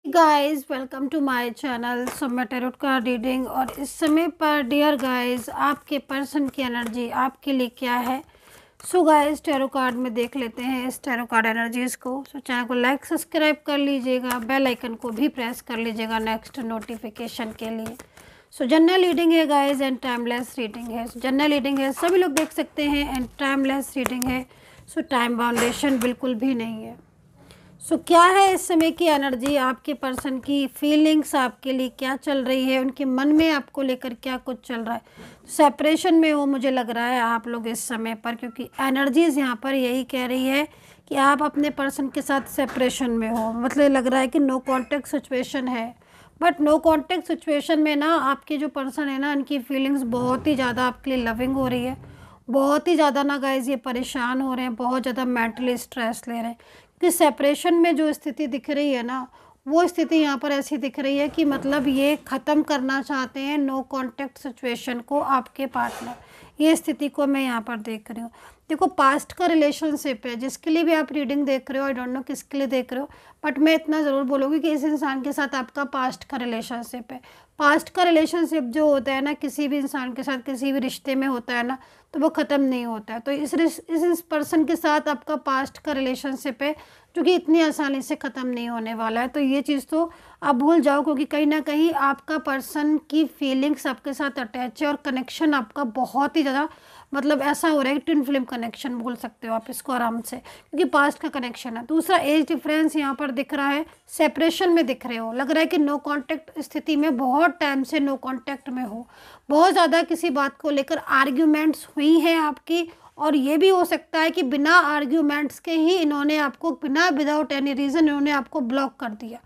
Guys welcome to my channel. So मैं tarot card reading और इस समय पर डियर गाइस आपके पर्सन की एनर्जी आपके लिए क्या है। सो गाइस टैरो कार्ड में देख लेते हैं इस टैरो कार्ड एनर्जीज को। सो चैनल को लाइक सब्सक्राइब कर लीजिएगा, बेल आइकन को भी प्रेस कर लीजिएगा नेक्स्ट नोटिफिकेशन के लिए। सो जनरल रीडिंग है गाइस एंड टाइमलेस रीडिंग है। जनरल रीडिंग है, सभी लोग देख सकते हैं, एंड टाइमलेस रीडिंग है। सो टाइम बाउंडेशन बिल्कुल भी नहीं है। सो क्या है इस समय की एनर्जी, आपके पर्सन की फीलिंग्स आपके लिए क्या चल रही है, उनके मन में आपको लेकर क्या कुछ चल रहा है। सेपरेशन में हो मुझे लग रहा है आप लोग इस समय पर, क्योंकि एनर्जीज यहाँ पर यही कह रही है कि आप अपने पर्सन के साथ सेपरेशन में हो। मतलब लग रहा है कि नो कॉन्टेक्ट सिचुएशन है, बट नो कॉन्टेक्ट सिचुएशन में ना आपके जो पर्सन है ना, उनकी फीलिंग्स बहुत ही ज़्यादा आपके लिए लविंग हो रही है। बहुत ही ज़्यादा ना गाइज ये परेशान हो रहे हैं, बहुत ज़्यादा मेंटली स्ट्रेस ले रहे हैं। कि सेपरेशन में जो स्थिति दिख रही है ना, वो स्थिति यहाँ पर ऐसी दिख रही है कि मतलब ये ख़त्म करना चाहते हैं नो कांटेक्ट सिचुएशन को आपके पार्टनर। ये स्थिति को मैं यहाँ पर देख रही हूँ। देखो पास्ट का रिलेशनशिप है, जिसके लिए भी आप रीडिंग देख रहे हो, आई डोंट नो किसके लिए देख रहे हो, बट मैं इतना ज़रूर बोलूँगी कि इस इंसान के साथ आपका पास्ट का रिलेशनशिप है। पास्ट का रिलेशनशिप जो होता है ना, किसी भी इंसान के साथ किसी भी रिश्ते में होता है ना, तो वो ख़त्म नहीं होता है। तो इस पर्सन के साथ आपका पास्ट का रिलेशनशिप है जो कि इतनी आसानी से ख़त्म नहीं होने वाला है। तो ये चीज़ तो आप भूल जाओ, क्योंकि कहीं ना कहीं आपका पर्सन की फीलिंग्स आपके साथ अटैच है और कनेक्शन आपका बहुत ही ज़्यादा, मतलब ऐसा हो रहा है कि ट्विन फ्लेम कनेक्शन बोल सकते हो आप इसको आराम से, क्योंकि पास्ट का कनेक्शन है। दूसरा एज डिफरेंस यहाँ पर दिख रहा है, सेपरेशन में दिख रहे हो, लग रहा है कि नो कांटेक्ट स्थिति में बहुत टाइम से नो कांटेक्ट में हो। बहुत ज़्यादा किसी बात को लेकर आर्ग्यूमेंट्स हुई हैं आपकी, और ये भी हो सकता है कि बिना आर्ग्यूमेंट्स के ही इन्होंने आपको, बिना विदाउट एनी रीज़न इन्होंने आपको ब्लॉक कर दिया।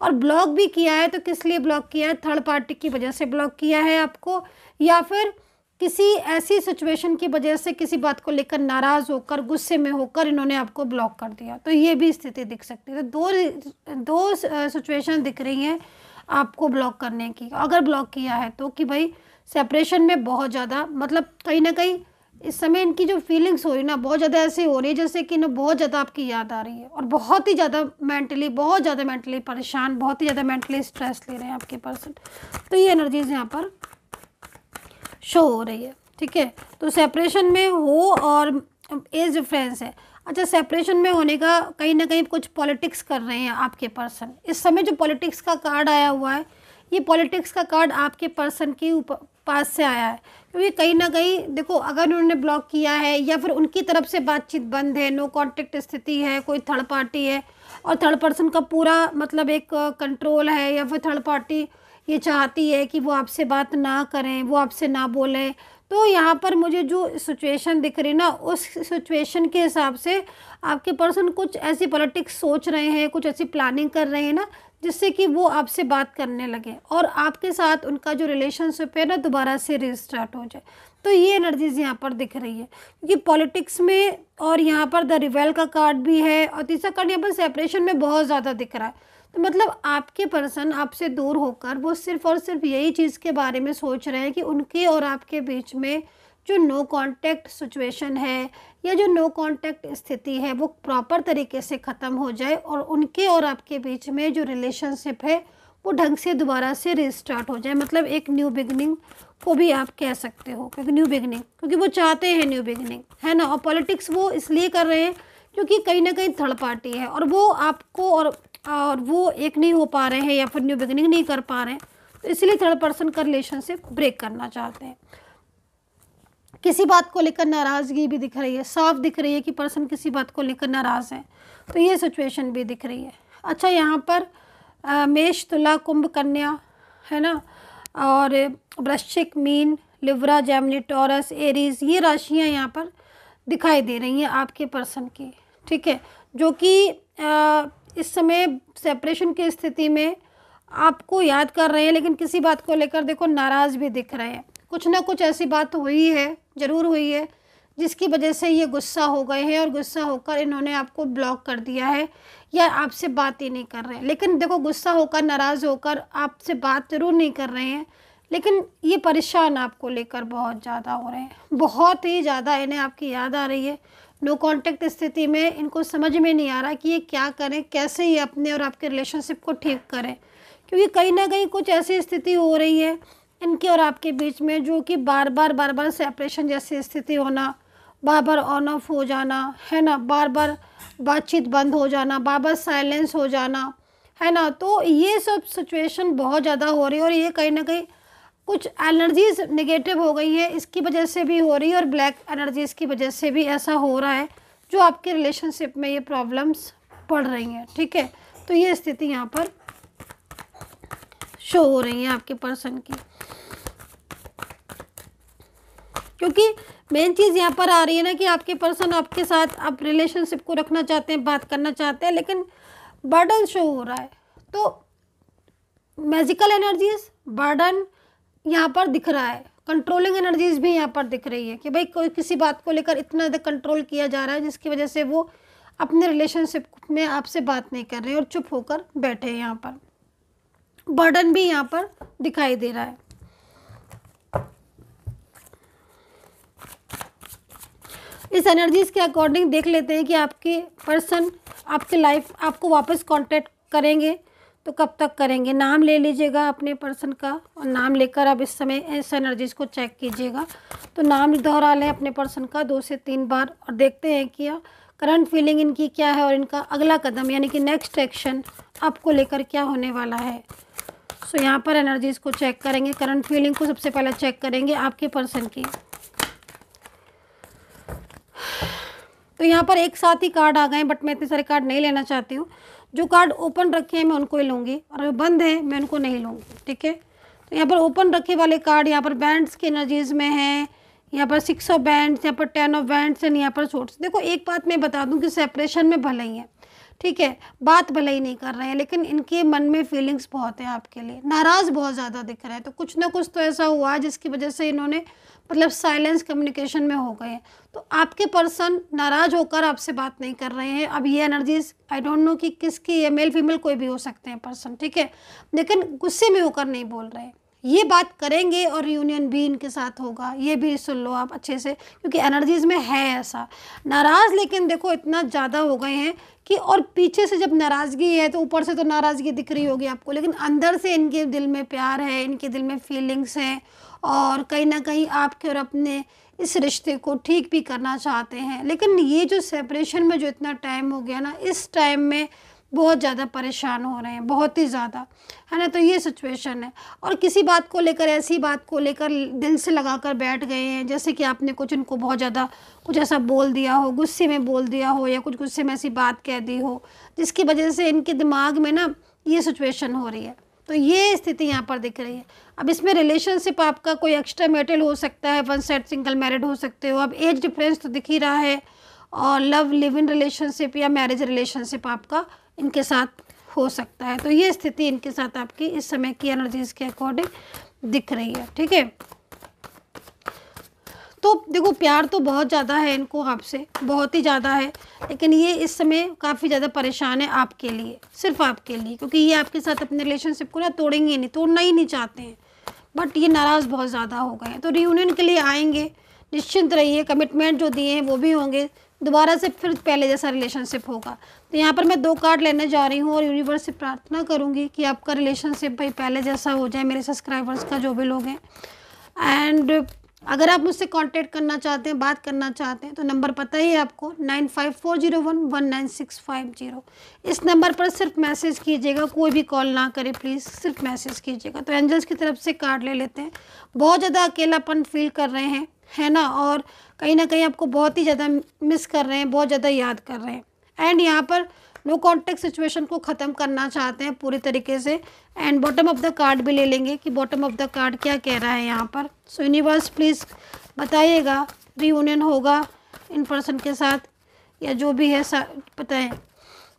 और ब्लॉक भी किया है तो किस लिए ब्लॉक किया है, थर्ड पार्टी की वजह से ब्लॉक किया है आपको, या फिर किसी ऐसी सिचुएशन की वजह से किसी बात को लेकर नाराज़ होकर, गुस्से में होकर इन्होंने आपको ब्लॉक कर दिया। तो ये भी स्थिति दिख सकती है। तो दो सिचुएशन दिख रही हैं आपको ब्लॉक करने की, अगर ब्लॉक किया है तो, कि भाई सेपरेशन में बहुत ज़्यादा, मतलब कहीं ना कहीं इस समय इनकी जो फीलिंग्स हो रही ना, बहुत ज़्यादा ऐसी हो रही है जैसे कि ना बहुत ज़्यादा आपकी याद आ रही है, और बहुत ही ज़्यादा मेंटली, बहुत ज़्यादा मेंटली परेशान, बहुत ही ज़्यादा मेंटली स्ट्रेस ले रहे हैं आपके पर्सन। तो ये एनर्जीज यहाँ पर शो हो रही है, ठीक है। तो सेपरेशन में हो और एज डिफरेंस है। अच्छा, सेपरेशन में होने का कहीं ना कहीं कुछ पॉलिटिक्स कर रहे हैं आपके पर्सन। इस समय जो पॉलिटिक्स का कार्ड आया हुआ है, ये पॉलिटिक्स का कार्ड आपके पर्सन के पास से आया है, क्योंकि कहीं ना कहीं देखो, अगर उन्होंने ब्लॉक किया है या फिर उनकी तरफ से बातचीत बंद है, नो कांटेक्ट स्थिति है, कोई थर्ड पार्टी है और थर्ड पर्सन का पूरा मतलब एक कंट्रोल है, या फिर थर्ड पार्टी ये चाहती है कि वो आपसे बात ना करें, वो आपसे ना बोलें, तो यहाँ पर मुझे जो सिचुएशन दिख रही ना, उस सिचुएशन के हिसाब से आपके पर्सन कुछ ऐसी पॉलिटिक्स सोच रहे हैं, कुछ ऐसी प्लानिंग कर रहे हैं ना, जिससे कि वो आपसे बात करने लगे और आपके साथ उनका जो रिलेशनशिप है ना दोबारा से रिस्टार्ट हो जाए। तो ये एनर्जीज यहाँ पर दिख रही है, क्योंकि पॉलिटिक्स में, और यहाँ पर द रिवेल का कार्ड भी है, और तीसरा कार्ड यहाँ पर सेपरेशन में बहुत ज़्यादा दिख रहा है। तो मतलब आपके पर्सन आपसे दूर होकर वो सिर्फ और सिर्फ यही चीज़ के बारे में सोच रहे हैं कि उनके और आपके बीच में जो नो कांटेक्ट सिचुएशन है, या जो नो कांटेक्ट स्थिति है, वो प्रॉपर तरीके से ख़त्म हो जाए और उनके और आपके बीच में जो रिलेशनशिप है वो ढंग से दोबारा से रिस्टार्ट हो जाए। मतलब एक न्यू बिगनिंग को भी आप कह सकते हो, क्योंकि न्यू बिगनिंग, क्योंकि वो चाहते हैं न्यू बिगनिंग, है ना। और पॉलिटिक्स वो इसलिए कर रहे हैं क्योंकि कहीं ना कहीं थर्ड पार्टी है और वो आपको और वो एक नहीं हो पा रहे हैं, या फिर न्यू बिगनिंग नहीं कर पा रहे हैं, तो इसलिए थर्ड पर्सन का रिलेशनशिप ब्रेक करना चाहते हैं। किसी बात को लेकर नाराज़गी भी दिख रही है, साफ दिख रही है कि पर्सन किसी बात को लेकर नाराज़ है। तो ये सिचुएशन भी दिख रही है। अच्छा, यहाँ पर मेष, तुला, कुंभ, कन्या, है ना, और वृश्चिक, mean, Libra, Gemini, taurus, Aries, ये राशियाँ यहाँ पर दिखाई दे रही हैं आपके पर्सन की, ठीक है, जो कि इस समय सेपरेशन की स्थिति में आपको याद कर रहे हैं, लेकिन किसी बात को लेकर देखो नाराज़ भी दिख रहे हैं। कुछ ना कुछ ऐसी बात हुई है, ज़रूर हुई है, जिसकी वजह से ये गुस्सा हो गए हैं और गुस्सा होकर इन्होंने आपको ब्लॉक कर दिया है, या आपसे बात ही नहीं कर रहे हैं। लेकिन देखो, गुस्सा होकर, नाराज़ होकर आपसे बात ज़रूर नहीं कर रहे हैं, लेकिन ये परेशान आपको लेकर बहुत ज़्यादा हो रहे हैं, बहुत ही ज़्यादा इन्हें आपकी याद आ रही है। नो कांटेक्ट स्थिति में इनको समझ में नहीं आ रहा कि ये क्या करें, कैसे ये अपने और आपके रिलेशनशिप को ठीक करें, क्योंकि कहीं ना कहीं कुछ ऐसी स्थिति हो रही है इनके और आपके बीच में जो कि बार बार सेपरेशन जैसी स्थिति होना, बार बार ऑन ऑफ हो जाना, है ना, बार बार बातचीत बंद हो जाना, बार बार साइलेंस हो जाना, है ना। तो ये सब सिचुएशन बहुत ज़्यादा हो रही है और ये कहीं ना कहीं कुछ एनर्जीज नेगेटिव हो गई है, इसकी वजह से भी हो रही है और ब्लैक एनर्जीज की वजह से भी ऐसा हो रहा है जो आपके रिलेशनशिप में ये प्रॉब्लम्स पड़ रही हैं, ठीक है। तो ये स्थिति यहाँ पर शो हो रही है आपके पर्सन की, क्योंकि मेन चीज़ यहाँ पर आ रही है ना कि आपके पर्सन आपके साथ आप रिलेशनशिप को रखना चाहते हैं, बात करना चाहते हैं, लेकिन बर्डन शो हो रहा है। तो मैजिकल एनर्जीज बर्डन यहाँ पर दिख रहा है, कंट्रोलिंग एनर्जीज भी यहाँ पर दिख रही है कि भाई कोई किसी बात को लेकर इतना ज़्यादा कंट्रोल किया जा रहा है जिसकी वजह से वो अपने रिलेशनशिप में आपसे बात नहीं कर रहे और चुप होकर बैठे हैं। यहाँ पर बर्डन भी यहाँ पर दिखाई दे रहा है। इस एनर्जीज के अकॉर्डिंग देख लेते हैं कि आपके पर्सन आपके लाइफ आपको वापस कांटेक्ट करेंगे तो कब तक करेंगे। नाम ले लीजिएगा अपने पर्सन का और नाम लेकर आप इस समय इस एनर्जीज को चेक कीजिएगा। तो नाम दोहरा लें अपने पर्सन का 2 से 3 बार और देखते हैं कि करंट फीलिंग इनकी क्या है और इनका अगला कदम यानी कि नेक्स्ट एक्शन आपको लेकर क्या होने वाला है। सो यहाँ पर एनर्जीज को चेक करेंगे, करंट फीलिंग को सबसे पहले चेक करेंगे आपके पर्सन की। तो यहाँ पर एक साथ ही कार्ड आ गए, बट मैं इतने सारे कार्ड नहीं लेना चाहती हूँ। जो कार्ड ओपन रखे हैं मैं उनको ही लूँगी और जो बंद है मैं उनको नहीं लूँगी, ठीक है। तो यहाँ पर ओपन रखे वाले कार्ड यहाँ पर बैंड्स की एनर्जीज में है, यहाँ पर 6 ऑफ बैंड्स, यहाँ पर 10 ऑफ बैंड्स एंड यहाँ पर सोर्ट्स। देखो एक बात मैं बता दूँ कि सेपरेशन में भले ही है, ठीक है, बात भले ही नहीं कर रहे हैं, लेकिन इनके मन में फीलिंग्स बहुत है आपके लिए, नाराज़ बहुत ज़्यादा दिख रहा है। तो कुछ ना कुछ तो ऐसा हुआ जिसकी वजह से इन्होंने मतलब साइलेंस कम्युनिकेशन में हो गए हैं। तो आपके पर्सन नाराज़ होकर आपसे बात नहीं कर रहे हैं। अब ये एनर्जीज आई डोंट नो कि किसकी है, मेल फीमेल कोई भी हो सकते हैं पर्सन, ठीक है, लेकिन गुस्से में होकर नहीं बोल रहे हैं। ये बात करेंगे और रियूनियन भी इनके साथ होगा, ये भी सुन लो आप अच्छे से, क्योंकि एनर्जीज में है ऐसा नाराज़। लेकिन देखो इतना ज़्यादा हो गए हैं कि और पीछे से जब नाराज़गी है तो ऊपर से तो नाराज़गी दिख रही होगी आपको, लेकिन अंदर से इनके दिल में प्यार है, इनके दिल में फीलिंग्स हैं और कहीं ना कहीं आपके और अपने इस रिश्ते को ठीक भी करना चाहते हैं। लेकिन ये जो सेपरेशन में जो इतना टाइम हो गया ना, इस टाइम में बहुत ज़्यादा परेशान हो रहे हैं, बहुत ही ज़्यादा, है ना। तो ये सिचुएशन है और किसी बात को लेकर, ऐसी बात को लेकर दिल से लगाकर बैठ गए हैं, जैसे कि आपने कुछ इनको बहुत ज़्यादा कुछ ऐसा बोल दिया हो, गुस्से में बोल दिया हो या कुछ गुस्से में ऐसी बात कह दी हो जिसकी वजह से इनके दिमाग में ना ये सिचुएशन हो रही है। तो ये स्थिति यहाँ पर दिख रही है। अब इसमें रिलेशनशिप आपका कोई एक्स्ट्रा मैरिटल हो सकता है, वन साइड सिंगल मैरिड हो सकते हो। अब एज डिफरेंस तो दिख ही रहा है और लव लिव इन रिलेशनशिप या मैरिज रिलेशनशिप आपका इनके साथ हो सकता है। तो ये स्थिति इनके साथ आपकी इस समय की एनर्जीज के अकॉर्डिंग दिख रही है, ठीक है। तो देखो प्यार तो बहुत ज़्यादा है इनको आपसे, बहुत ही ज़्यादा है, लेकिन ये इस समय काफ़ी ज़्यादा परेशान है आपके लिए, सिर्फ आपके लिए, क्योंकि ये आपके साथ अपने रिलेशनशिप को ना तोड़ेंगे नहीं, तोड़ना ही नहीं चाहते हैं, बट ये नाराज़ बहुत ज़्यादा हो गए हैं। तो रियूनियन के लिए आएंगे, निश्चिंत रहिए, कमिटमेंट जो दिए हैं वो भी होंगे, दोबारा से फिर पहले जैसा रिलेशनशिप होगा। तो यहाँ पर मैं 2 कार्ड लेने जा रही हूँ और यूनिवर्स से प्रार्थना करूँगी कि आपका रिलेशनशिप भाई पहले जैसा हो जाए, मेरे सब्सक्राइबर्स का जो भी लोग हैं। एंड अगर आप मुझसे कांटेक्ट करना चाहते हैं, बात करना चाहते हैं, तो नंबर पता ही है आपको 9540119650। इस नंबर पर सिर्फ मैसेज कीजिएगा, कोई भी कॉल ना करें प्लीज़, सिर्फ मैसेज कीजिएगा। तो एंजल्स की तरफ से कार्ड ले लेते हैं। बहुत ज़्यादा अकेलापन फील कर रहे हैं, है ना, और कहीं ना कहीं आपको बहुत ही ज़्यादा मिस कर रहे हैं, बहुत ज़्यादा याद कर रहे हैं। एंड यहाँ पर नो कॉन्टेक्ट सिचुएशन को ख़त्म करना चाहते हैं पूरी तरीके से। And bottom of the card भी ले लेंगे कि बॉटम ऑफ द कार्ड क्या कह रहा है यहाँ पर। सो यूनिवर्स प्लीज़ बताइएगा, रियूनियन होगा इन पर्सन के साथ या जो भी है बताएं।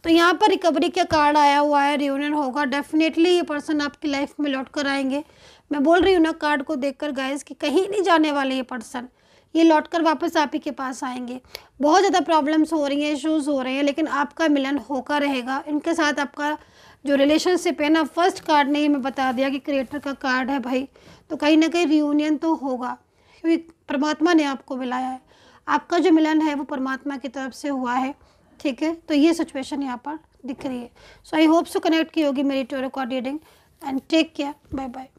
तो यहाँ पर रिकवरी का कार्ड आया हुआ है, रियूनियन होगा डेफिनेटली, ये पर्सन आपकी लाइफ में लौट कर आएंगे। मैं बोल रही हूँ ना कार्ड को देखकर गाइस कि कहीं नहीं जाने वाले ये पर्सन, ये लौटकर वापस आप ही के पास आएंगे। बहुत ज़्यादा प्रॉब्लम्स हो रही हैं, इश्यूज़ हो रहे हैं, लेकिन आपका मिलन होकर रहेगा इनके साथ। आपका जो रिलेशनशिप है ना, फर्स्ट कार्ड ने ही मैं बता दिया कि क्रिएटर का कार्ड है भाई, तो कहीं ना कहीं रियूनियन तो होगा, क्योंकि परमात्मा ने आपको मिलाया है। आपका जो मिलन है वो परमात्मा की तरफ से हुआ है, ठीक है। तो ये सिचुएशन यहाँ पर दिख रही है। सो आई होप सो कनेक्ट की होगी मेरी tarot card reading and take care, bye bye.